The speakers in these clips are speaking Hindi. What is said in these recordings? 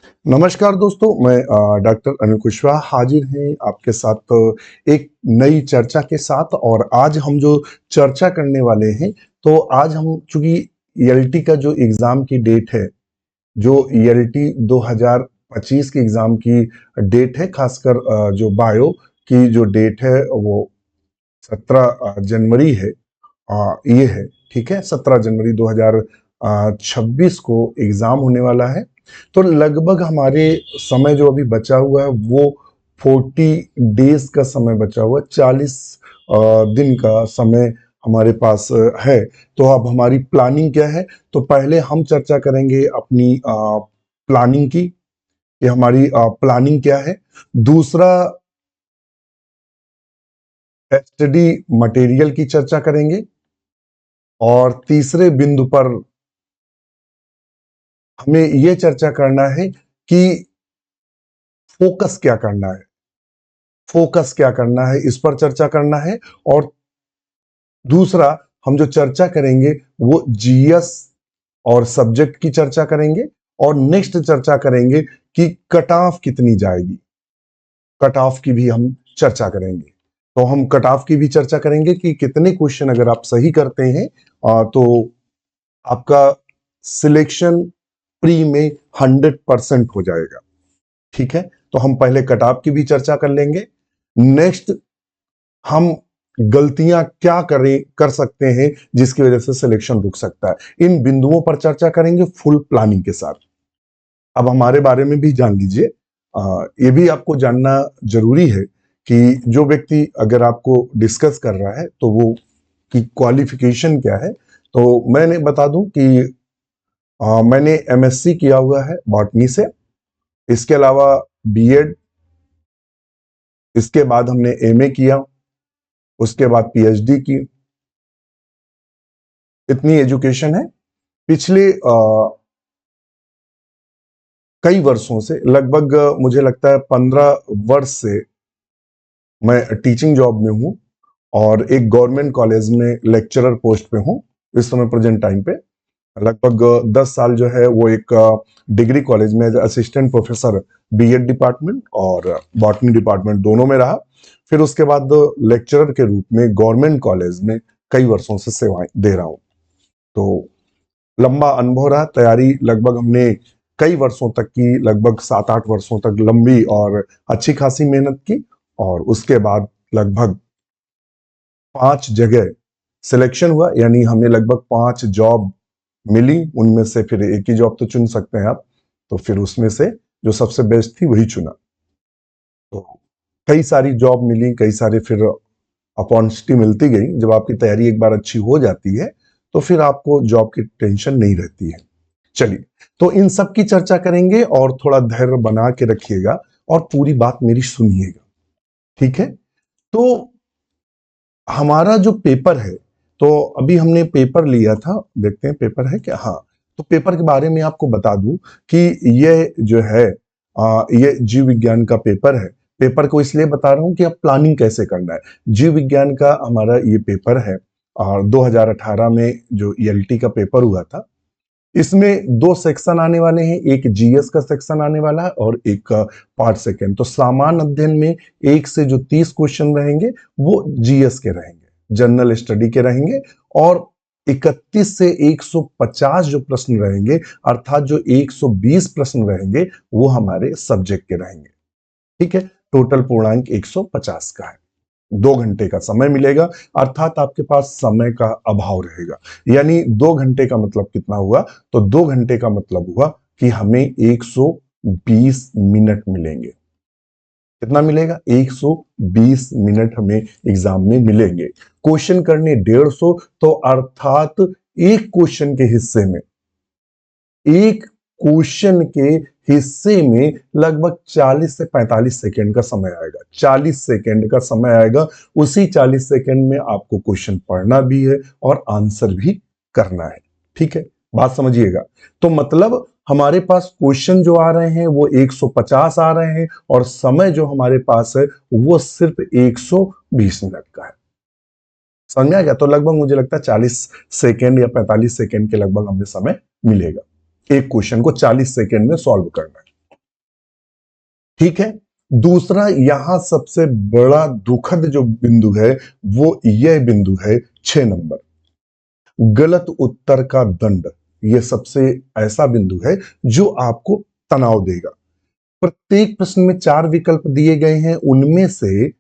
नमस्कार दोस्तों, मैं डॉक्टर अनिल कुशवाहा हाजिर हैं आपके साथ एक नई चर्चा के साथ। और आज हम जो चर्चा करने वाले हैं, तो आज हम चूंकि ईएलटी का जो एग्ज़ाम की डेट है, जो ईएलटी 2025 के एग्ज़ाम की डेट है, खासकर जो बायो की जो डेट है वो 17 जनवरी है। ये है, ठीक है, 17 जनवरी 2026 को एग्जाम होने वाला है। तो लगभग हमारे समय जो अभी बचा हुआ है वो 40 डेज का समय बचा हुआ है, 40 दिन का समय हमारे पास है। तो अब हमारी प्लानिंग क्या है? तो पहले हम चर्चा करेंगे अपनी प्लानिंग की, कि हमारी प्लानिंग क्या है। दूसरा, स्टडी मटेरियल की चर्चा करेंगे। और तीसरे बिंदु पर हमें यह चर्चा करना है कि फोकस क्या करना है, फोकस क्या करना है, इस पर चर्चा करना है। और दूसरा, हम जो चर्चा करेंगे वो जीएस और सब्जेक्ट की चर्चा करेंगे। और नेक्स्ट चर्चा करेंगे कि कट ऑफ कितनी जाएगी, कट ऑफ की भी हम चर्चा करेंगे। तो हम कट ऑफ की भी चर्चा करेंगे कि कितने क्वेश्चन अगर आप सही करते हैं तो आपका सिलेक्शन प्री में 100% हो जाएगा। ठीक है, तो हम पहले कटाव की भी चर्चा कर लेंगे। नेक्स्ट, हम गलतियां क्या कर सकते हैं जिसकी वजह से सिलेक्शन रुक सकता है, इन बिंदुओं पर चर्चा करेंगे फुल प्लानिंग के साथ। अब हमारे बारे में भी जान लीजिए। ये भी आपको जानना जरूरी है कि जो व्यक्ति अगर आपको डिस्कस कर रहा है तो वो की क्वालिफिकेशन क्या है। तो मैंने बता दूं कि मैंने एमएससी किया हुआ है बॉटनी से। इसके अलावा बीएड, इसके बाद हमने एमए किया, उसके बाद पीएचडी की। इतनी एजुकेशन है। पिछले कई वर्षों से, लगभग मुझे लगता है 15 वर्ष से मैं टीचिंग जॉब में हूं। और एक गवर्नमेंट कॉलेज में लेक्चरर पोस्ट पे हूं इस समय प्रेजेंट टाइम पे। लगभग 10 साल जो है वो एक डिग्री कॉलेज में असिस्टेंट प्रोफेसर बीएड डिपार्टमेंट और बॉटनी डिपार्टमेंट दोनों में रहा। फिर उसके बाद लेक्चरर के रूप में गवर्नमेंट कॉलेज में कई वर्षों से सेवाएं दे रहा हूं। तो लंबा अनुभव रहा। तैयारी लगभग हमने कई वर्षों तक की, लगभग 7-8 वर्षों तक लंबी और अच्छी खासी मेहनत की। और उसके बाद लगभग 5 जगह सिलेक्शन हुआ, यानी हमें लगभग 5 जॉब मिली। उनमें से फिर एक ही जॉब तो चुन सकते हैं आप, तो फिर उसमें से जो सबसे बेस्ट थी वही चुना। तो कई सारी जॉब मिली, कई सारे फिर अपॉर्चुनिटी मिलती गई। जब आपकी तैयारी एक बार अच्छी हो जाती है तो फिर आपको जॉब की टेंशन नहीं रहती है। चलिए, तो इन सब की चर्चा करेंगे और थोड़ा धैर्य बना के रखिएगा और पूरी बात मेरी सुनिएगा, ठीक है। तो हमारा जो पेपर है, तो अभी हमने पेपर लिया था, देखते हैं पेपर है क्या। हाँ, तो पेपर के बारे में आपको बता दूं कि ये जो है ये जीव विज्ञान का पेपर है। पेपर को इसलिए बता रहा हूं कि अब प्लानिंग कैसे करना है। जीव विज्ञान का हमारा ये पेपर है। और 2018 में जो ईएलटी का पेपर हुआ था, इसमें 2 सेक्शन आने वाले हैं। एक जीएस का सेक्शन आने वाला है और एक पार्ट सेकेंड। तो सामान्य अध्ययन में 1 से जो 30 क्वेश्चन रहेंगे वो जीएस के रहेंगे, जनरल स्टडी के रहेंगे। और 31 से 150 जो प्रश्न रहेंगे, अर्थात जो 120 प्रश्न रहेंगे, वो हमारे सब्जेक्ट के रहेंगे। ठीक है, टोटल पूर्णांक 150 का है। 2 घंटे का समय मिलेगा, अर्थात आपके पास समय का अभाव रहेगा। यानी 2 घंटे का मतलब कितना हुआ? तो 2 घंटे का मतलब हुआ कि हमें 120 मिनट मिलेंगे। कितना मिलेगा? 120 मिनट हमें एग्जाम में मिलेंगे। क्वेश्चन करने 150, तो अर्थात एक क्वेश्चन के हिस्से में, एक क्वेश्चन के हिस्से में लगभग 40 से 45 सेकेंड का समय आएगा। 40 सेकेंड का समय आएगा। उसी 40 सेकेंड में आपको क्वेश्चन पढ़ना भी है और आंसर भी करना है। ठीक है, बात समझिएगा। तो मतलब हमारे पास क्वेश्चन जो आ रहे हैं वो 150 आ रहे हैं और समय जो हमारे पास है वो सिर्फ 120 मिनट का है। समझ में आ गया? तो लगभग मुझे लगता है 40 सेकेंड या 45 सेकेंड के लगभग हमें समय मिलेगा एक क्वेश्चन को 40 सेकेंड में सॉल्व करना है। ठीक है। दूसरा यहां सबसे बड़ा दुखद जो बिंदु है वो यह बिंदु है 6 नंबर, गलत उत्तर का दंड। यह सबसे ऐसा बिंदु है जो आपको तनाव देगा। प्रत्येक प्रश्न में 4 विकल्प दिए गए हैं, उनमें से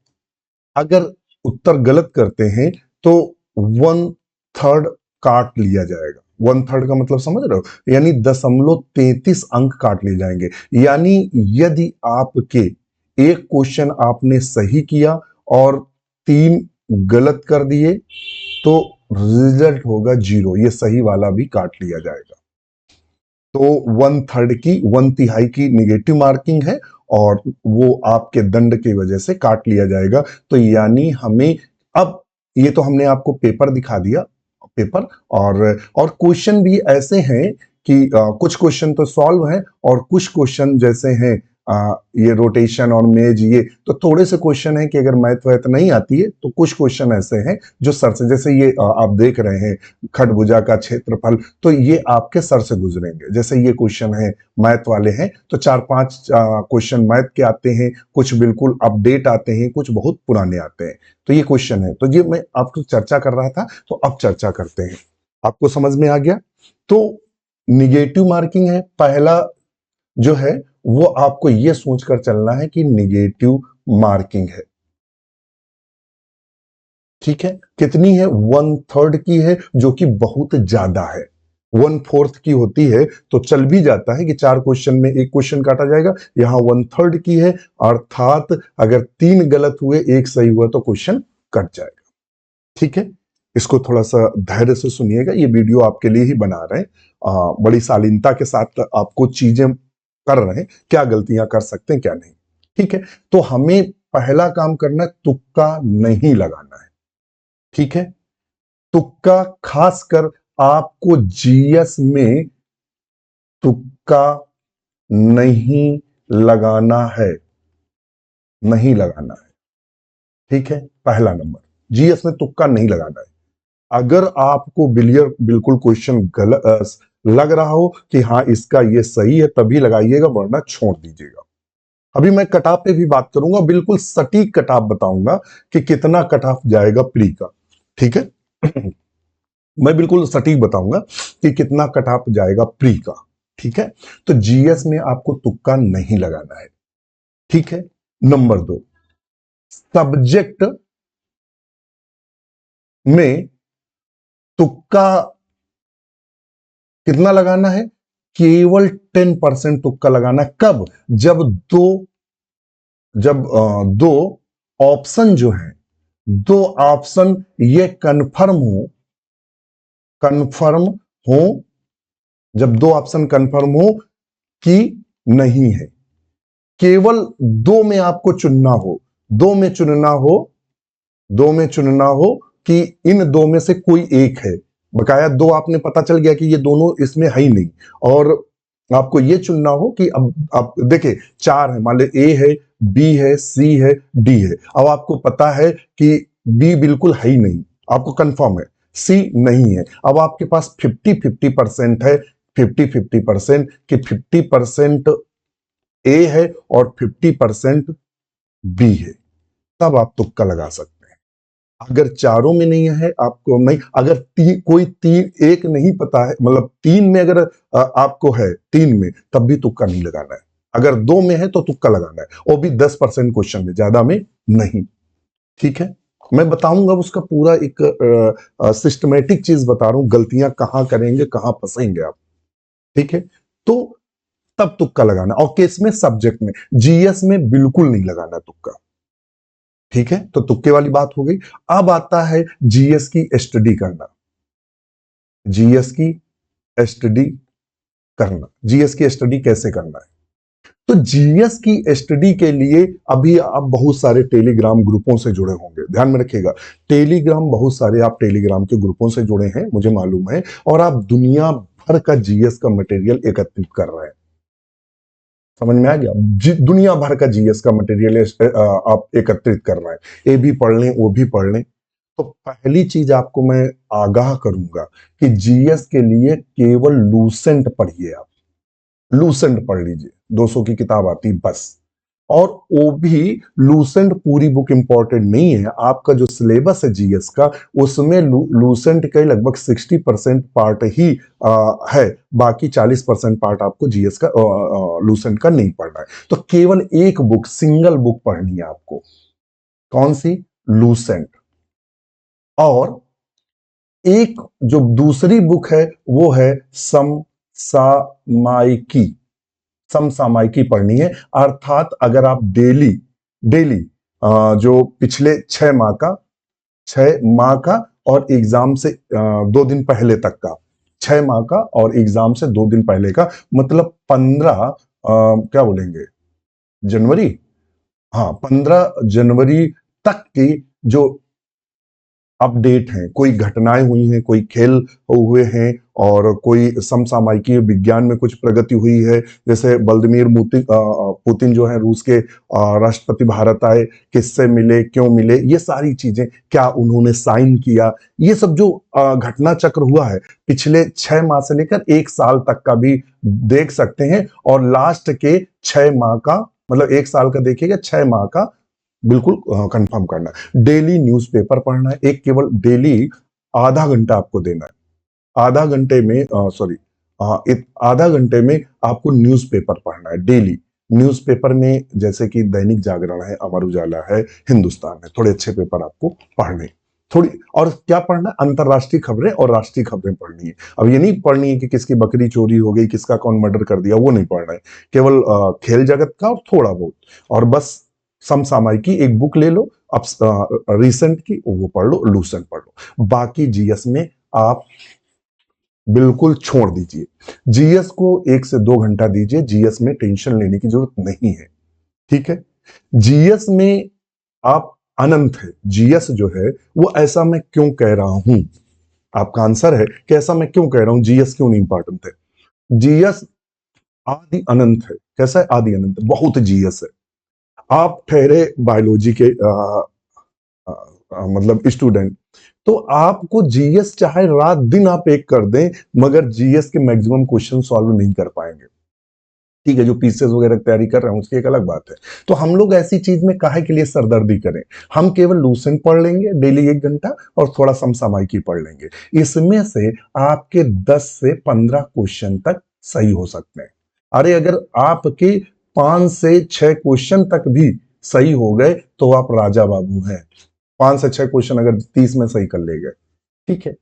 अगर उत्तर गलत करते हैं तो 1/3 काट लिया जाएगा। 1/3 का मतलब समझ रहे हो, यानी 0.33 अंक काट लिए जाएंगे। यानी यदि आपके एक क्वेश्चन आपने सही किया और 3 गलत कर दिए तो रिजल्ट होगा 0, ये सही वाला भी काट लिया जाएगा। तो 1/3 की 1/3 की निगेटिव मार्किंग है और वो आपके दंड की वजह से काट लिया जाएगा। तो यानी हमें अब, ये तो हमने आपको पेपर दिखा दिया, पेपर और क्वेश्चन भी ऐसे हैं कि कुछ क्वेश्चन तो सॉल्व है और कुछ क्वेश्चन जैसे हैं ये रोटेशन और मेज, ये तो थोड़े से क्वेश्चन है कि अगर मैथ वैथ नहीं आती है तो कुछ क्वेश्चन ऐसे हैं जो सर से, जैसे ये आप देख रहे हैं खटभुजा का क्षेत्रफल, तो ये आपके सर से गुजरेंगे। जैसे ये क्वेश्चन है मैथ वाले हैं तो 4-5 क्वेश्चन मैथ के आते हैं, कुछ बिल्कुल अपडेट आते हैं, कुछ बहुत पुराने आते हैं। तो ये क्वेश्चन है, तो ये मैं आपको चर्चा कर रहा था, तो अब चर्चा करते हैं। आपको समझ में आ गया? तो निगेटिव मार्किंग है पहला जो है, वो आपको ये सोचकर चलना है कि निगेटिव मार्किंग है। ठीक है, कितनी है? 1/3 की है, जो कि बहुत ज्यादा है। 1/4 की होती है तो चल भी जाता है कि 4 क्वेश्चन में एक क्वेश्चन काटा जाएगा, यहां 1/3 की है, अर्थात अगर 3 गलत हुए, एक सही हुआ तो क्वेश्चन कट जाएगा। ठीक है, इसको थोड़ा सा धैर्य से सुनिएगा, ये वीडियो आपके लिए ही बना रहे हैं, बड़ी शालीनता के साथ आपको चीजें कर रहे हैं, क्या गलतियां कर सकते हैं क्या नहीं। ठीक है, तो हमें पहला काम करना है, तुक्का नहीं लगाना है। ठीक है, तुक्का खासकर आपको जीएस में तुक्का नहीं लगाना है, नहीं लगाना है। ठीक है, पहला नंबर, जीएस में तुक्का नहीं लगाना है। अगर आपको बिल्कुल क्वेश्चन गलत लग रहा हो कि हाँ इसका ये सही है, तभी लगाइएगा, वरना छोड़ दीजिएगा। अभी मैं कट ऑफ पे भी बात करूंगा, बिल्कुल सटीक कट ऑफ बताऊंगा कि कितना कट ऑफ जाएगा प्री का। ठीक है मैं बिल्कुल सटीक बताऊंगा कि कितना कट ऑफ जाएगा प्री का। ठीक है, तो जीएस में आपको तुक्का नहीं लगाना है। ठीक है, नंबर 2, सब्जेक्ट में तुक्का कितना लगाना है? केवल 10% तुक्का लगाना है। कब? जब दो ऑप्शन जो है, दो ऑप्शन ये कंफर्म हो, जब दो ऑप्शन कंफर्म हो कि नहीं है, केवल दो में आपको चुनना हो, दो में चुनना हो, दो में चुनना हो कि इन दो में से कोई एक है। बकाया दो आपने पता चल गया कि ये दोनों इसमें है ही नहीं, और आपको ये चुनना हो कि अब आप देखिए 4 है, मान ले ए है, बी है, सी है, डी है। अब आपको पता है कि बी बिल्कुल है ही नहीं, आपको कंफर्म है, सी नहीं है। अब आपके पास 50-50% है, 50-50% कि 50% ए है और 50% बी है, तब आप तुक्का लगा सकते हैं। अगर चारों में नहीं है आपको नहीं, अगर कोई तीन एक नहीं पता है, मतलब 3 में अगर आपको है, 3 में, तब भी तुक्का नहीं लगाना है। अगर 2 में है तो तुक्का लगाना है, वो भी 10% क्वेश्चन में, ज्यादा में नहीं। ठीक है, मैं बताऊंगा उसका पूरा एक सिस्टमेटिक चीज बता रहा हूं, गलतियां कहां करेंगे, कहां फंसेंगे आप। ठीक है, तो तब तुक्का लगाना, और केस में सब्जेक्ट में, जीएस में बिल्कुल नहीं लगाना तुक्का। ठीक है, तो तुक्के वाली बात हो गई। अब आता है जीएस की स्टडी करना, जीएस की स्टडी करना, जीएस की स्टडी कैसे करना है? तो जीएस की स्टडी के लिए अभी आप बहुत सारे टेलीग्राम ग्रुपों से जुड़े होंगे, ध्यान में रखिएगा, टेलीग्राम, बहुत सारे आप टेलीग्राम के ग्रुपों से जुड़े हैं, मुझे मालूम है, और आप दुनिया भर का जीएस का मटेरियल एकत्रित कर रहे हैं। समझ में आ गया? दुनिया भर का जीएस का मटेरियल आप एकत्रित कर रहे हैं, ये भी पढ़ लें, वो भी पढ़ लें। तो पहली चीज आपको मैं आगाह करूंगा कि जीएस के लिए केवल लूसेंट पढ़िए, आप लूसेंट पढ़ लीजिए, 200 की किताब आती बस। और वो भी लूसेंट पूरी बुक इंपॉर्टेंट नहीं है। आपका जो सिलेबस है जीएस का, उसमें लूसेंट का लगभग 60% पार्ट ही है, बाकी 40% पार्ट आपको जीएस का लूसेंट का नहीं पढ़ना है। तो केवल एक बुक, सिंगल बुक पढ़नी है आपको। कौन सी? लूसेंट। और एक जो दूसरी बुक है वो है समसामयिकी। समसामयिकी पढ़नी है, अर्थात अगर आप डेली डेली जो पिछले 6 माह का, 6 माह का और एग्जाम से 2 दिन पहले तक का, 6 माह का और एग्जाम से 2 दिन पहले का, मतलब 15 क्या बोलेंगे, जनवरी, हाँ 15 जनवरी तक की जो अपडेट हैं, कोई घटनाएं हुई हैं, कोई खेल हुए हैं, और कोई समसामयिकी विज्ञान में कुछ प्रगति हुई है, जैसे व्लादिमीर पुतिन जो है रूस के राष्ट्रपति भारत आए, किससे मिले, क्यों मिले, ये सारी चीजें, क्या उन्होंने साइन किया, ये सब जो घटना चक्र हुआ है पिछले 6 माह से लेकर 1 साल तक का भी देख सकते हैं। और लास्ट के 6 माह का, मतलब 1 साल का देखिएगा, 6 माह का बिल्कुल कंफर्म करना है। डेली न्यूज़पेपर पढ़ना है, एक केवल डेली आधा घंटा आपको देना है। आधा घंटे में सॉरी आधा घंटे में आपको न्यूज़पेपर पढ़ना है डेली। न्यूज़पेपर में जैसे कि दैनिक जागरण है, अमर उजाला है, हिंदुस्तान है, थोड़े अच्छे पेपर आपको पढ़ने, थोड़ी। और क्या पढ़ना है? अंतरराष्ट्रीय खबरें और राष्ट्रीय खबरें पढ़नी है। अब ये नहीं पढ़नी है कि किसकी बकरी चोरी हो गई, किसका कौन मर्डर कर दिया, वो नहीं पढ़ना है। केवल खेल जगत का और थोड़ा बहुत, और बस समसामयिकी एक बुक ले लो, अब रिसेंट की वो पढ़ लो, लूसेंट पढ़ लो। बाकी जीएस में आप बिल्कुल छोड़ दीजिए। जीएस को 1 से 2 घंटा दीजिए, जीएस में टेंशन लेने की जरूरत नहीं है, ठीक है। जीएस में आप अनंत है, जीएस जो है वो ऐसा मैं क्यों कह रहा हूं, आपका आंसर है कि ऐसा मैं क्यों कह रहा हूं, जीएस क्यों नहीं इंपॉर्टेंट है। जीएस आदि अनंत है। कैसा है? आदि अनंत, बहुत जीएस है। आप ठहरे बायोलॉजी के मतलब स्टूडेंट, तो आपको जीएस चाहे रात दिन आप एक कर दें, मगर जीएस के मैक्सिमम क्वेश्चन सॉल्व नहीं कर पाएंगे, ठीक है। जो पीसीएस वगैरह की तैयारी कर रहे हैं उसकी एक अलग बात है। तो हम लोग ऐसी चीज में काहे के लिए सरदर्दी करें? हम केवल लूसेंट पढ़ लेंगे डेली 1 घंटा, और थोड़ा समसामयिकी पढ़ लेंगे। इसमें से आपके 10 से 15 क्वेश्चन तक सही हो सकते हैं। अरे अगर आपके 5 से 6 क्वेश्चन तक भी सही हो गए तो आप राजा बाबू हैं। 5 से 6 क्वेश्चन अगर 30 में सही कर ले गए, ठीक है।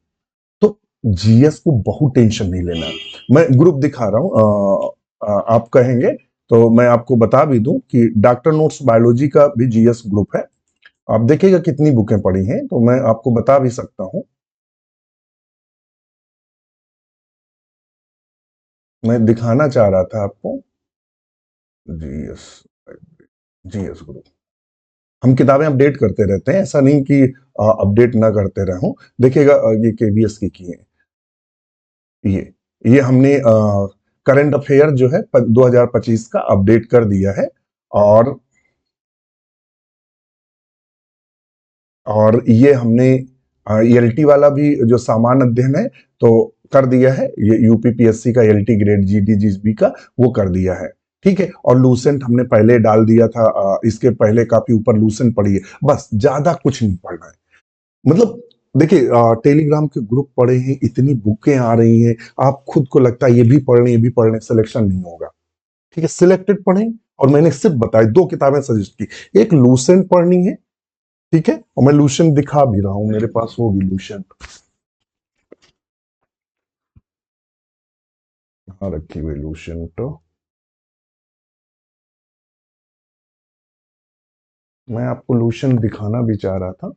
तो जीएस को बहुत टेंशन नहीं लेना। मैं ग्रुप दिखा रहा हूं, आप कहेंगे तो मैं आपको बता भी दूं कि डॉक्टर नोट्स बायोलॉजी का भी जीएस ग्रुप है। आप देखिएगा कितनी बुकें पढ़ी हैं, तो मैं आपको बता भी सकता हूं। मैं दिखाना चाह रहा था आपको जीएस, जीएस ग्रुप। हम किताबें अपडेट करते रहते हैं, ऐसा नहीं कि अपडेट ना करते रहे हूं। देखिएगा ये केबीएस की है, ये हमने करंट अफेयर जो है 2025 का अपडेट कर दिया है। और ये हमने एलटी वाला भी जो सामान्य अध्ययन है तो कर दिया है, ये यूपीपीएससी का एलटी ग्रेड जीडीजीबी का वो कर दिया है, ठीक है। और लूसेंट हमने पहले डाल दिया था, इसके पहले काफी ऊपर लूसेंट पड़ी है। बस ज्यादा कुछ नहीं पढ़ना है। मतलब देखिए, टेलीग्राम के ग्रुप पढ़े हैं, इतनी बुकें आ रही हैं, आप खुद को लगता है ये भी पढ़ लें, ये भी पढ़ लें, सिलेक्शन नहीं होगा, ठीक है। सिलेक्टेड पढ़ें। और मैंने सिर्फ बताई 2 किताबें सजेस्ट की, एक लूसेंट पढ़नी है, ठीक है। और मैं लूसेंट दिखा भी रहा हूं, मेरे पास होगी लूसेंट, हाँ रखी हुई लूसेंट। मैं आपको लूसेंट दिखाना भी चाह रहा था,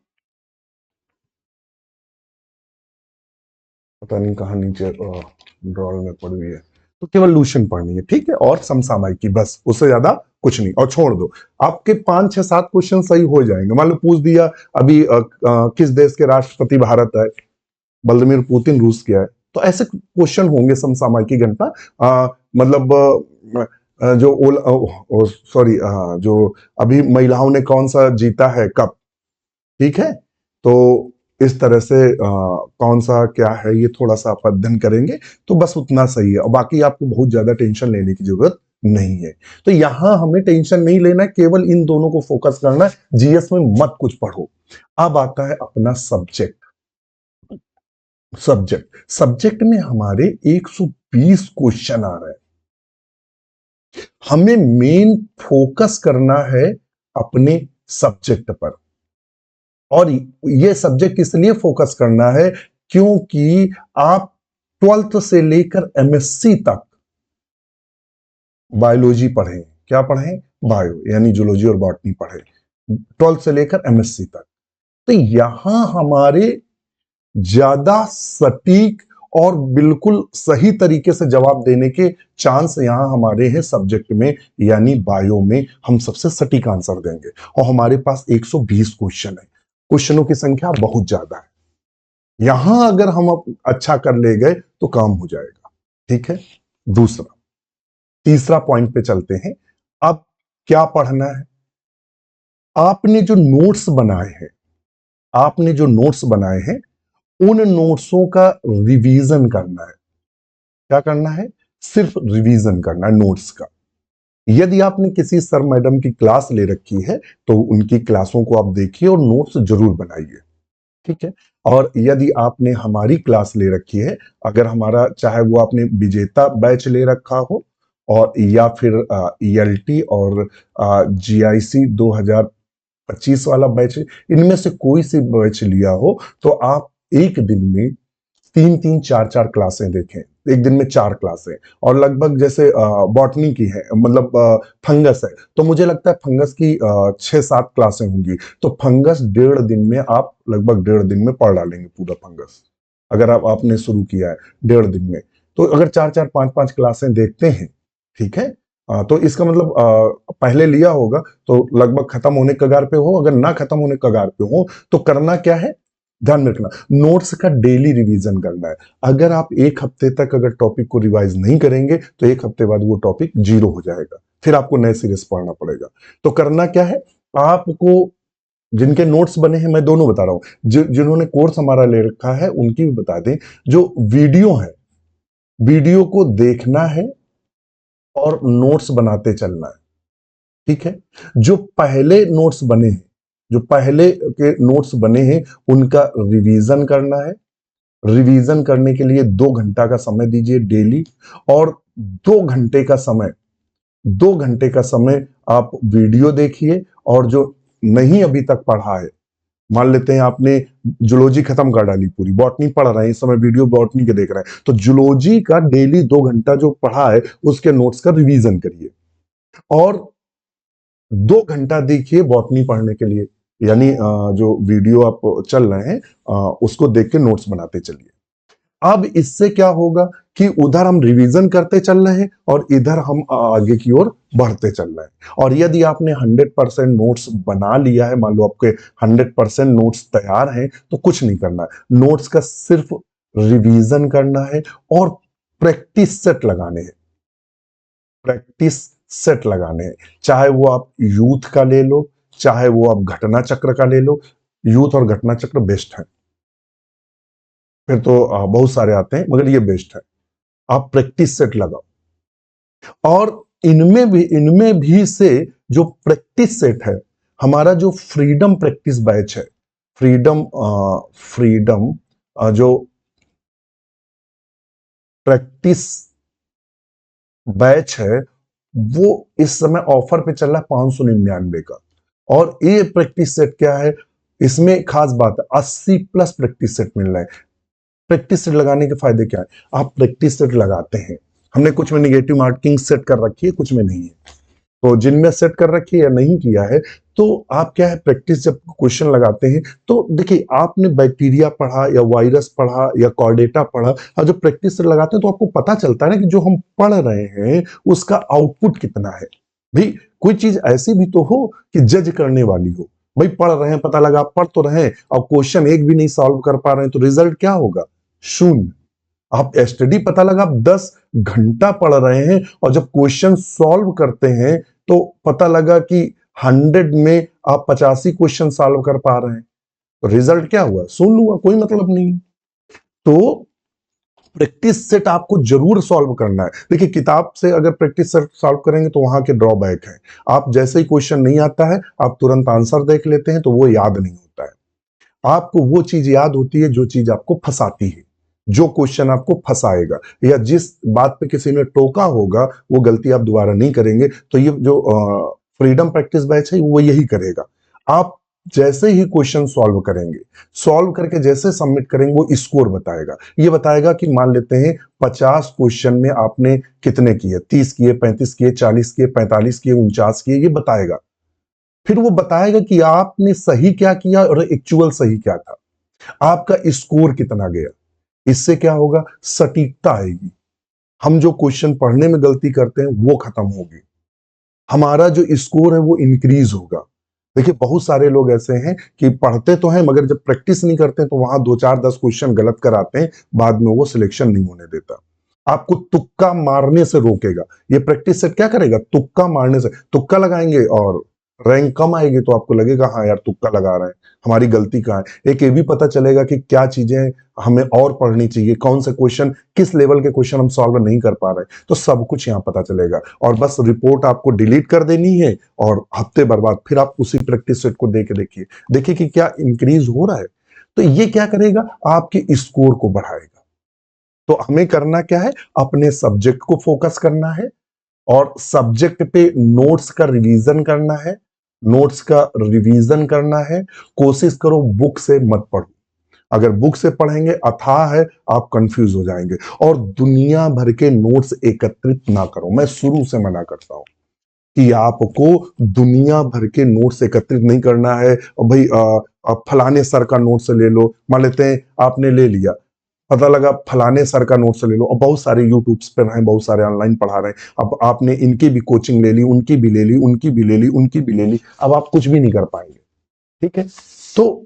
पता नहीं कहाँ नीचे ड्रॉर में पड़ी हुई है। तो केवल लूसेंट पढ़नी है, ठीक है, और समसामयिकी, बस उससे ज्यादा कुछ नहीं। और छोड़ दो, आपके 5 6 7 क्वेश्चन सही हो जाएंगे। मान लो पूछ दिया अभी किस देश के राष्ट्रपति भारत है, व्लादिमीर पुतिन रूस के है, तो ऐसे क्वेश्चन होंगे समसामयिकी घंटा। मतलब जो सॉरी, जो अभी महिलाओं ने कौन सा जीता है कप, ठीक है। तो इस तरह से कौन सा क्या है, ये थोड़ा सा आप अध्ययन करेंगे तो बस उतना सही है, और बाकी आपको बहुत ज्यादा टेंशन लेने की जरूरत नहीं है। तो यहां हमें टेंशन नहीं लेना है, केवल इन दोनों को फोकस करना है। जीएस में मत कुछ पढ़ो। अब आता है अपना सब्जेक्ट। सब्जेक्ट में हमारे 120 क्वेश्चन आ रहे हैं। हमें मेन फोकस करना है अपने सब्जेक्ट पर। और ये सब्जेक्ट इसलिए फोकस करना है क्योंकि आप 12th से लेकर एमएससी तक बायोलॉजी पढ़े। क्या पढ़े? बायो, यानी जूलॉजी और बॉटनी पढ़े 12th से लेकर एमएससी तक। तो यहां हमारे ज्यादा सटीक और बिल्कुल सही तरीके से जवाब देने के चांस यहां हमारे हैं सब्जेक्ट में, यानी बायो में हम सबसे सटीक आंसर देंगे। और हमारे पास 120 क्वेश्चन है, क्वेश्चनों की संख्या बहुत ज्यादा है। यहां अगर हम अच्छा कर ले गए तो काम हो जाएगा। ठीक है। दूसरा, तीसरा पॉइंट पे चलते हैं। अब क्या पढ़ना है? आपने जो नोट्स बनाए हैं, आपने जो नोट्स बनाए हैं उन नोट्सों का रिवीजन करना है। क्या करना है? सिर्फ रिवीजन करना है नोट्स का। यदि आपने किसी सर मैडम की क्लास ले रखी है तो उनकी क्लासों को आप देखिए और नोट्स जरूर बनाइए। ठीक है। और यदि आपने हमारी क्लास ले रखी है, अगर हमारा चाहे वो आपने विजेता बैच ले रखा हो और या फिर ईएलटी और जीआईसी 2025 वाला बैच, इनमें से कोई सी बैच लिया हो, तो आप एक दिन में 3-3 4-4 क्लासें देखें। एक दिन में 4 क्लासें। और लगभग जैसे बॉटनी की है, मतलब फंगस है, तो मुझे लगता है फंगस की 6-7 क्लासें होंगी। तो फंगस 1.5 दिन में आप लगभग 1.5 दिन में पढ़ डालेंगे पूरा फंगस, अगर आपने शुरू किया है 1.5 दिन में। तो अगर 4-4 5-5 क्लासें देखते हैं, ठीक है, तो इसका मतलब पहले लिया होगा तो लगभग खत्म होने कगार पे हो। अगर ना खत्म होने कगार पे हो तो करना क्या है? ध्यान में रखना, नोट्स का डेली रिवीजन करना है। अगर आप एक हफ्ते तक अगर टॉपिक को रिवाइज नहीं करेंगे तो एक हफ्ते बाद वो टॉपिक जीरो हो जाएगा, फिर आपको नए सिरे से पढ़ना पड़ेगा। तो करना क्या है? आपको जिनके नोट्स बने हैं, मैं दोनों बता रहा हूं, जिन्होंने कोर्स हमारा ले रखा है उनकी भी बता दें, जो वीडियो है, वीडियो को देखना है और नोट्स बनाते चलना है। ठीक है। जो पहले नोट्स बने हैं, जो पहले के नोट्स बने हैं, उनका रिवीजन करना है। रिवीजन करने के लिए 2 घंटा का समय दीजिए डेली। और 2 घंटे का समय, 2 घंटे का समय आप वीडियो देखिए। और जो नहीं अभी तक पढ़ा है, मान लेते हैं आपने जूलॉजी खत्म कर डाली, पूरी बॉटनी पढ़ रहे हैं इस समय, वीडियो बॉटनी के देख रहे हैं, तो जूलॉजी का डेली 2 घंटा जो पढ़ा है उसके नोट्स का रिवीजन करिए। और 2 घंटा देखिए बॉटनी पढ़ने के लिए, यानी जो वीडियो आप चल रहे हैं उसको देख के नोट्स बनाते चलिए। अब इससे क्या होगा कि उधर हम रिवीजन करते चल रहे हैं और इधर हम आगे की ओर बढ़ते चल रहे हैं। और यदि आपने 100% नोट्स बना लिया है, मान लो आपके 100% नोट्स तैयार हैं, तो कुछ नहीं करना है, नोट्स का सिर्फ रिवीजन करना है और प्रैक्टिस सेट लगाने हैं। प्रैक्टिस सेट लगाने हैं, चाहे वो आप यूथ का ले लो, चाहे वो आप घटना चक्र का ले लो। यूथ और घटना चक्र बेस्ट है, फिर तो बहुत सारे आते हैं, मगर ये बेस्ट है। आप प्रैक्टिस सेट लगाओ। और इनमें भी से जो प्रैक्टिस सेट है, हमारा जो फ्रीडम प्रैक्टिस बैच है, फ्रीडम जो प्रैक्टिस बैच है, वो इस समय ऑफर पे चल रहा है 599 का। और ये प्रैक्टिस सेट क्या है? इसमें खास बात है, 80+ प्रैक्टिस सेट मिल रहा है। प्रैक्टिस सेट लगाने के फायदे क्या है? आप प्रैक्टिस सेट लगाते हैं, हमने कुछ में निगेटिव मार्किंग सेट कर रखी है, कुछ में नहीं है। तो जिनमें सेट कर रखी है या नहीं किया है, तो आप क्या है, प्रैक्टिस जब क्वेश्चन लगाते हैं तो देखिए, आपने बैक्टीरिया पढ़ा या वायरस पढ़ा या कॉर्डेटा पढ़ा, और जब प्रैक्टिस सेट लगाते हैं तो आपको पता चलता है ना कि जो हम पढ़ रहे हैं उसका आउटपुट कितना है। भाई कोई चीज ऐसी भी तो हो कि जज करने वाली हो। भाई पढ़ रहे हैं, पता लगा आप पढ़ तो रहे हैं और क्वेश्चन एक भी नहीं सॉल्व कर पा रहे हैं, तो रिजल्ट क्या होगा? शून्य। आप स्टडी पता लगा आप 10 घंटा पढ़ रहे हैं और जब क्वेश्चन सॉल्व करते हैं तो पता लगा कि 100 में आप 85 क्वेश्चन सॉल्व कर पा रहे हैं, तो रिजल्ट क्या हुआ? शून्य हुआ, कोई मतलब नहीं। तो प्रैक्टिस सेट आपको जरूर सॉल्व करना है। देखिए किताब से अगर प्रैक्टिस सेट सॉल्व करेंगे तो वहां के ड्रॉबैक है, आप जैसे ही क्वेश्चन नहीं आता है आप तुरंत आंसर देख लेते हैं तो वो याद नहीं होता है। आपको वो चीज याद होती है जो चीज आपको फंसाती है, जो क्वेश्चन आपको फंसाएगा, या जिस बात पे किसी ने टोका होगा वो गलती आप दोबारा नहीं करेंगे। तो ये जो फ्रीडम प्रैक्टिस बैच है वो यही करेगा। आप जैसे ही क्वेश्चन सॉल्व करेंगे, सॉल्व करके जैसे सबमिट करेंगे वो स्कोर बताएगा। ये बताएगा कि मान लेते हैं 50 क्वेश्चन में आपने कितने किए, 30 किए, 35 किए, 40 किए, 45 किए, 49 किए, ये बताएगा। फिर वो बताएगा कि आपने सही क्या किया और एक्चुअल सही क्या था, आपका स्कोर कितना गया। इससे क्या होगा, सटीकता आएगी। हम जो क्वेश्चन पढ़ने में गलती करते हैं वो खत्म होगी, हमारा जो स्कोर है वो इंक्रीज होगा। देखिए बहुत सारे लोग ऐसे हैं कि पढ़ते तो हैं मगर जब प्रैक्टिस नहीं करते तो वहां 2 4 10 क्वेश्चन गलत कराते हैं, बाद में वो सिलेक्शन नहीं होने देता। आपको तुक्का मारने से रोकेगा। ये प्रैक्टिस सेट क्या करेगा, तुक्का मारने से, तुक्का लगाएंगे और रैंक कम आएगी तो आपको लगेगा हाँ यार तुक्का लगा रहे हैं, हमारी गलती कहाँ है। एक ये भी पता चलेगा कि क्या चीजें हमें और पढ़नी चाहिए, कौन से क्वेश्चन, किस लेवल के क्वेश्चन हम सॉल्व नहीं कर पा रहे हैं, तो सब कुछ यहाँ पता चलेगा। और बस रिपोर्ट आपको डिलीट कर देनी है और हफ्ते बर्बाद, फिर आप उसी प्रैक्टिस सेट को देके देखिए, देखिए कि क्या इंक्रीज हो रहा है। तो ये क्या करेगा, आपके स्कोर को बढ़ाएगा। तो हमें करना क्या है, अपने सब्जेक्ट को फोकस करना है और सब्जेक्ट पे नोट्स का रिवीजन करना है, नोट्स का रिवीजन करना है। कोशिश करो बुक से मत पढ़ो, अगर बुक से पढ़ेंगे अथाह है, आप कंफ्यूज हो जाएंगे। और दुनिया भर के नोट्स एकत्रित ना करो, मैं शुरू से मना करता हूं कि आपको दुनिया भर के नोट्स एकत्रित नहीं करना है। और भाई फलाने सर का नोट्स ले लो, मान लेते हैं आपने ले लिया, पता लगा फलाने सर का नोट्स ले लो, और बहुत सारे यूट्यूब्स पे हैं, बहुत सारे ऑनलाइन पढ़ा रहे हैं, अब आपने इनकी भी कोचिंग ले ली, उनकी भी ले ली, उनकी भी ले ली, उनकी भी ले ली, अब आप कुछ भी नहीं कर पाएंगे। ठीक है, तो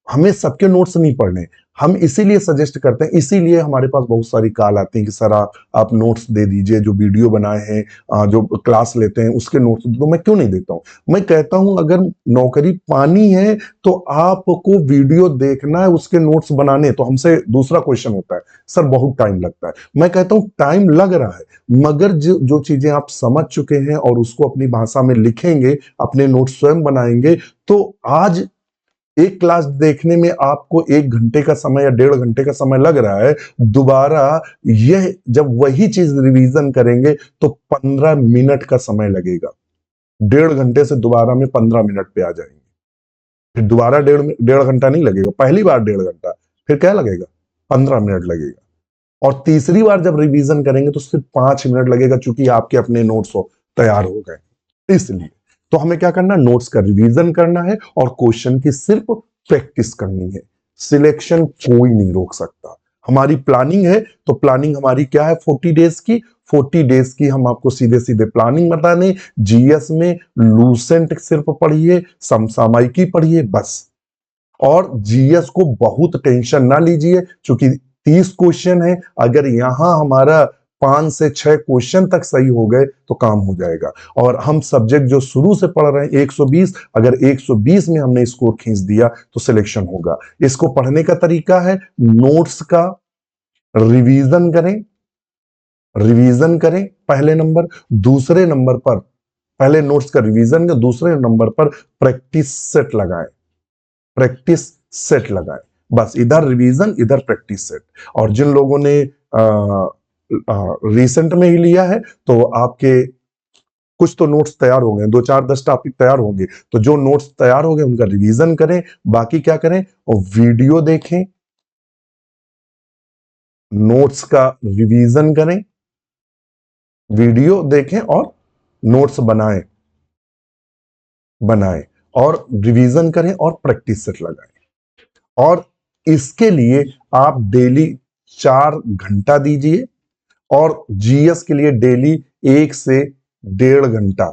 हमें सबके नोट्स नहीं पढ़ने, हम इसीलिए सजेस्ट करते हैं, इसीलिए हमारे पास बहुत सारी कॉल आती है कि सर आप नोट्स दे दीजिए, जो वीडियो बनाए हैं, जो क्लास लेते हैं उसके नोट्स, तो मैं क्यों नहीं देता हूं। मैं कहता हूं अगर नौकरी पानी है तो आपको वीडियो देखना है, उसके नोट्स बनाने। तो हमसे दूसरा क्वेश्चन होता है सर बहुत टाइम लगता है, मैं कहता हूं टाइम लग रहा है मगर जो चीजें आप समझ चुके हैं और उसको अपनी भाषा में लिखेंगे, अपने नोट्स स्वयं बनाएंगे, तो आज एक क्लास देखने में आपको 1 घंटे का समय या 1.5 घंटे का समय लग रहा है, दोबारा यह जब वही चीज रिवीजन करेंगे तो 15 मिनट का समय लगेगा। 1.5 घंटे से दोबारा में 15 मिनट पे आ जाएंगे, फिर दोबारा 1.5 घंटा नहीं लगेगा, पहली बार 1.5 घंटा, फिर क्या लगेगा, 15 मिनट लगेगा। और तीसरी बार जब रिवीजन करेंगे तो सिर्फ 5 मिनट लगेगा, चूंकि आपके अपने नोट्स हो तैयार हो गए। इसलिए तो हमें क्या करना है, नोट्स का रिवीजन करना है और क्वेश्चन की सिर्फ प्रैक्टिस करनी है। सिलेक्शन कोई नहीं रोक सकता। हमारी प्लानिंग है तो प्लानिंग हमारी क्या है, 40 डेज की। 40 डेज की हम आपको सीधे सीधे प्लानिंग बताने, जीएस में लूसेंट सिर्फ पढ़िए, समसामयिकी पढ़िए बस। और जीएस को बहुत टेंशन ना लीजिए, क्योंकि 30 क्वेश्चन है, अगर यहां हमारा 5 से 6 क्वेश्चन तक सही हो गए तो काम हो जाएगा। और हम सब्जेक्ट जो शुरू से पढ़ रहे हैं 120, अगर 120 में हमने स्कोर खींच दिया तो सिलेक्शन होगा। इसको पढ़ने का तरीका है, नोट्स का रिवीजन करें, रिवीजन करें पहले नंबर, दूसरे नंबर पर, पहले नोट्स का रिवीजन का, दूसरे नंबर पर प्रैक्टिस सेट लगाएं, प्रैक्टिस सेट लगाएं। बस इधर रिवीजन इधर प्रैक्टिस सेट। और जिन लोगों ने रिसेंट में ही लिया है तो आपके कुछ तो नोट्स तैयार हो गए, 2 4 10 टॉपिक तैयार होंगे, तो जो नोट्स तैयार हो गए उनका रिवीजन करें। बाकी क्या करें, और वीडियो देखें, नोट्स का रिवीजन करें, वीडियो देखें और नोट्स बनाएं, बनाएं और रिवीजन करें और प्रैक्टिस सेट लगाएं। और इसके लिए आप डेली 4 घंटा दीजिए, और जीएस के लिए डेली 1 से 1.5 घंटा,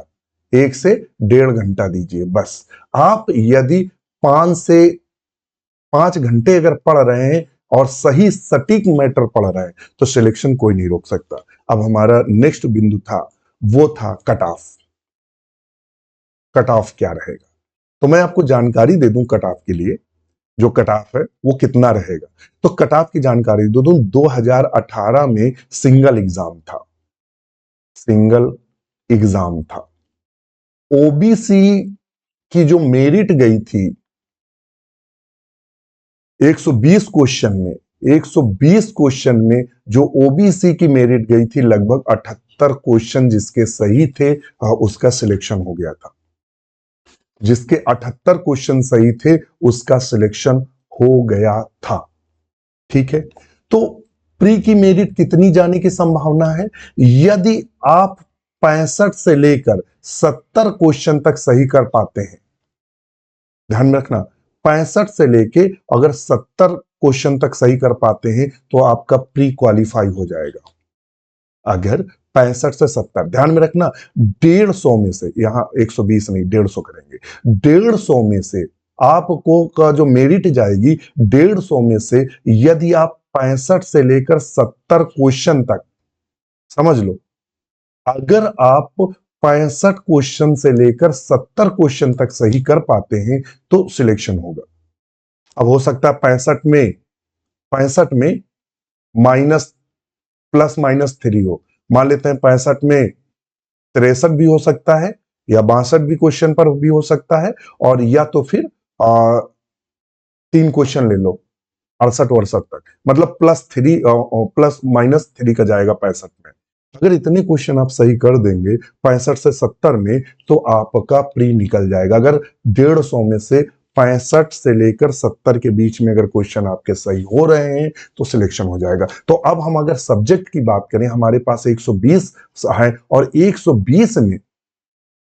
1 से 1.5 घंटा दीजिए बस। आप यदि 5 घंटे अगर पढ़ रहे हैं और सही सटीक मैटर पढ़ रहे हैं तो सिलेक्शन कोई नहीं रोक सकता। अब हमारा नेक्स्ट बिंदु था, वो था कट ऑफ। कट ऑफ क्या रहेगा, तो मैं आपको जानकारी दे दूं कट ऑफ के लिए। जो कट ऑफ है वो कितना रहेगा। तो कट ऑफ की जानकारी दो दूं, 2018 में सिंगल एग्जाम था। ओबीसी की जो मेरिट गई थी 120 क्वेश्चन में, 120 क्वेश्चन में जो ओबीसी की मेरिट गई थी लगभग 78 क्वेश्चन जिसके सही थे, उसका सिलेक्शन हो गया था। जिसके 78 क्वेश्चन सही थे उसका सिलेक्शन हो गया था। ठीक है, तो प्री की मेरिट कितनी जाने की संभावना है? यदि आप 65 से लेकर 70 क्वेश्चन तक सही कर पाते हैं, ध्यान में रखना, 65 से लेके अगर 70 क्वेश्चन तक सही कर पाते हैं तो आपका प्री क्वालिफाई हो जाएगा। अगर 65 से 70, ध्यान में रखना, 150 में से, यहां 120 नहीं 150 करेंगे, 150 में से आपको का जो मेरिट जाएगी 150 में से, यदि आप 65 से लेकर 70 क्वेश्चन तक, समझ लो, अगर आप 65 क्वेश्चन से लेकर 70 क्वेश्चन तक सही कर पाते हैं तो सिलेक्शन होगा। अब हो सकता है 65 में माइनस प्लस माइनस 3 हो, मान लेते हैं 65 में 63 भी हो सकता है या 62 भी क्वेश्चन पर भी हो सकता है, और या तो फिर 3 क्वेश्चन ले लो 68 68 तक, मतलब प्लस माइनस 3 का जाएगा 65 में। अगर इतने क्वेश्चन आप सही कर देंगे 65 से 70 में तो आपका प्री निकल जाएगा। अगर 150 में से 65 से लेकर 70 के बीच में अगर क्वेश्चन आपके सही हो रहे हैं तो सिलेक्शन हो जाएगा। तो अब हम अगर सब्जेक्ट की बात करें, हमारे पास 120 है और 120 में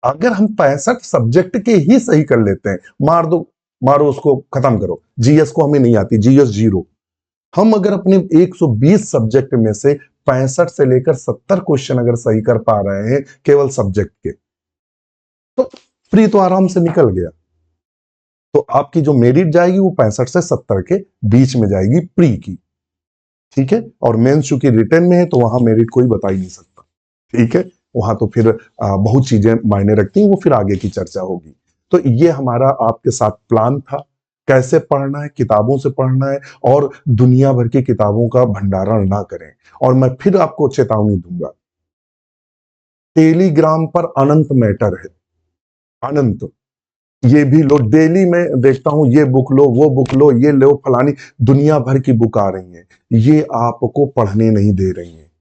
अगर हम 65 सब्जेक्ट के ही सही कर लेते हैं, मारो उसको, खत्म करो, जीएस को हमें नहीं आती, जीएस 0, हम अगर अपने 120 सब्जेक्ट में से 65 से लेकर 70 क्वेश्चन अगर सही कर पा रहे हैं केवल सब्जेक्ट के, तो प्री तो आराम से निकल गया। तो आपकी जो मेरिट जाएगी वो 65 से 70 के बीच में जाएगी प्री की। ठीक है, और मेंस चूंकि रिटर्न में है तो वहां मेरिट कोई बता ही नहीं सकता। ठीक है, वहां तो फिर बहुत चीजें मायने रखती हैं, वो फिर आगे की चर्चा होगी। तो ये हमारा आपके साथ प्लान था, कैसे पढ़ना है, किताबों से पढ़ना है, और दुनिया भर की किताबों का भंडारण ना करें। और मैं फिर आपको चेतावनी दूंगा, टेलीग्राम पर अनंत मैटर है, अनंत, ये भी लो, डेली मैं देखता हूं ये बुक लो, वो बुक लो, ये लो, फलानी दुनिया भर की बुक आ रही हैं, ये आपको पढ़ने नहीं दे रही हैं।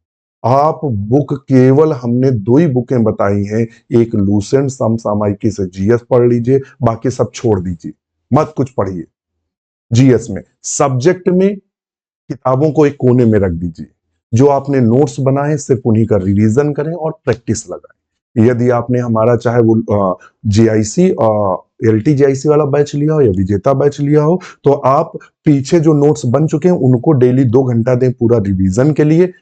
आप बुक, केवल हमने 2 ही बुकें बताई हैं, एक लूसेंट समसामयिकी से जीएस पढ़ लीजिए, बाकी सब छोड़ दीजिए, मत कुछ पढ़िए। जीएस में सब्जेक्ट में किताबों को एक कोने में रख दीजिए, जो आपने नोट्स बनाए सिर्फ उन्हीं का रिवीजन करें और प्रैक्टिस लगाएं। यदि आपने हमारा चाहे वो जीआईसी एलटी जीआईसी वाला बैच लिया हो या विजेता बैच लिया हो, तो आप पीछे जो नोट्स बन चुके हैं उनको डेली 2 घंटा दें पूरा रिवीजन के लिए,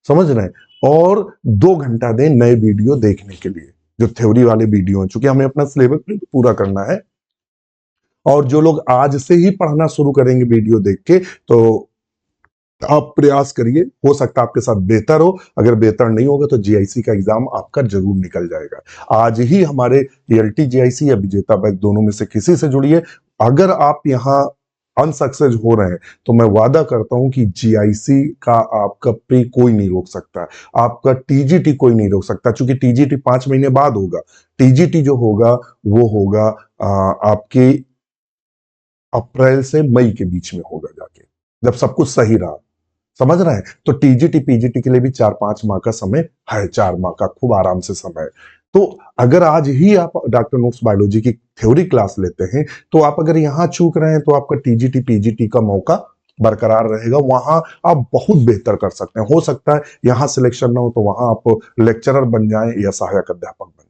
समझ रहे हैं, और 2 घंटा दें नए वीडियो देखने के लिए, जो थ्योरी वाले वीडियो हैं, चूंकि हमें अपना सिलेबस पूरा करना है। और जो लोग आज से ही पढ़ना शुरू करेंगे वीडियो देख के, तो आप प्रयास करिए, हो सकता है आपके साथ बेहतर हो, अगर बेहतर नहीं होगा तो जीआईसी का एग्जाम आपका जरूर निकल जाएगा। आज ही हमारे एलटी जीआईसी या विजेता बैच दोनों में से किसी से जुड़िए। अगर आप यहाँ अनसक्सेस हो रहे हैं तो मैं वादा करता हूं कि जीआईसी का आपका प्री कोई नहीं रोक सकता, आपका टीजीटी कोई नहीं रोक सकता, क्योंकि टीजीटी 5 महीने बाद होगा। टीजीटी जो होगा वो होगा आपके अप्रैल से मई के बीच में होगा जाके, जब सब कुछ सही रहा, समझ रहे हैं। तो टीजीटी पीजीटी के लिए भी 4-5 माह का समय है, 4 माह का खूब आराम से समय है। तो अगर आज ही आप डॉक्टर नोट्स बायोलॉजी की थ्योरी क्लास लेते हैं, तो आप अगर यहां चूक रहे हैं तो आपका टीजीटी पीजीटी का मौका बरकरार रहेगा, वहां आप बहुत बेहतर कर सकते हैं। हो सकता है यहां सिलेक्शन ना हो तो वहां आप लेक्चरर बन जाएं या सहायक अध्यापक बन जाएं।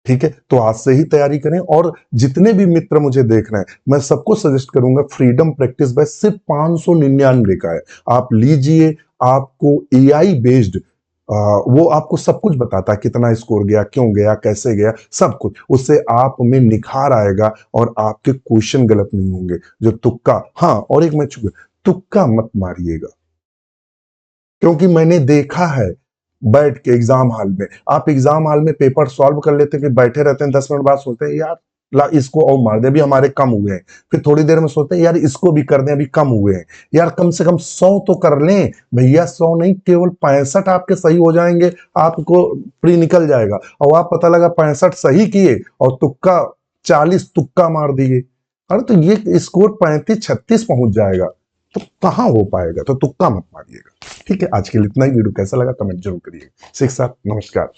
ठीक है, तो आज से ही तैयारी करें। और जितने भी मित्र मुझे देख रहे हैं, मैं सबको सजेस्ट करूंगा, फ्रीडम प्रैक्टिस बैच सिर्फ 599 का है, आप लीजिए। आपको एआई बेस्ड, वो आपको सब कुछ बताता है, कितना स्कोर गया, क्यों गया, कैसे गया, सब कुछ, उससे आप में निखार आएगा और आपके क्वेश्चन गलत नहीं होंगे। जो तुक्का, हाँ, और एक मैं तुक्का मत मारिएगा, क्योंकि मैंने देखा है बैठ के एग्जाम हॉल में, आप एग्जाम हॉल में पेपर सॉल्व कर लेते हैं, फिर बैठे रहते हैं, 10 मिनट बाद सोचते हैं यार ला इसको और मार दे, अभी हमारे कम हुए हैं। फिर थोड़ी देर में सोचते हैं यार इसको भी कर दें, अभी कम हुए हैं। यार कम से कम 100 तो कर लें भैया, 100 नहीं केवल 65 आपके सही हो जाएंगे, आपको फ्री निकल जाएगा। और आप पता लगा 65 सही किए और तुक्का 40 तुक्का मार दिए, अरे तो ये स्कोर 35-36 पहुंच जाएगा, तो कहां हो पाएगा? तो तुक्का मत मारिएगा। ठीक है, आज के लिए इतना ही। वीडियो कैसा लगा कमेंट जरूर करिएगा। शिक्षा, नमस्कार।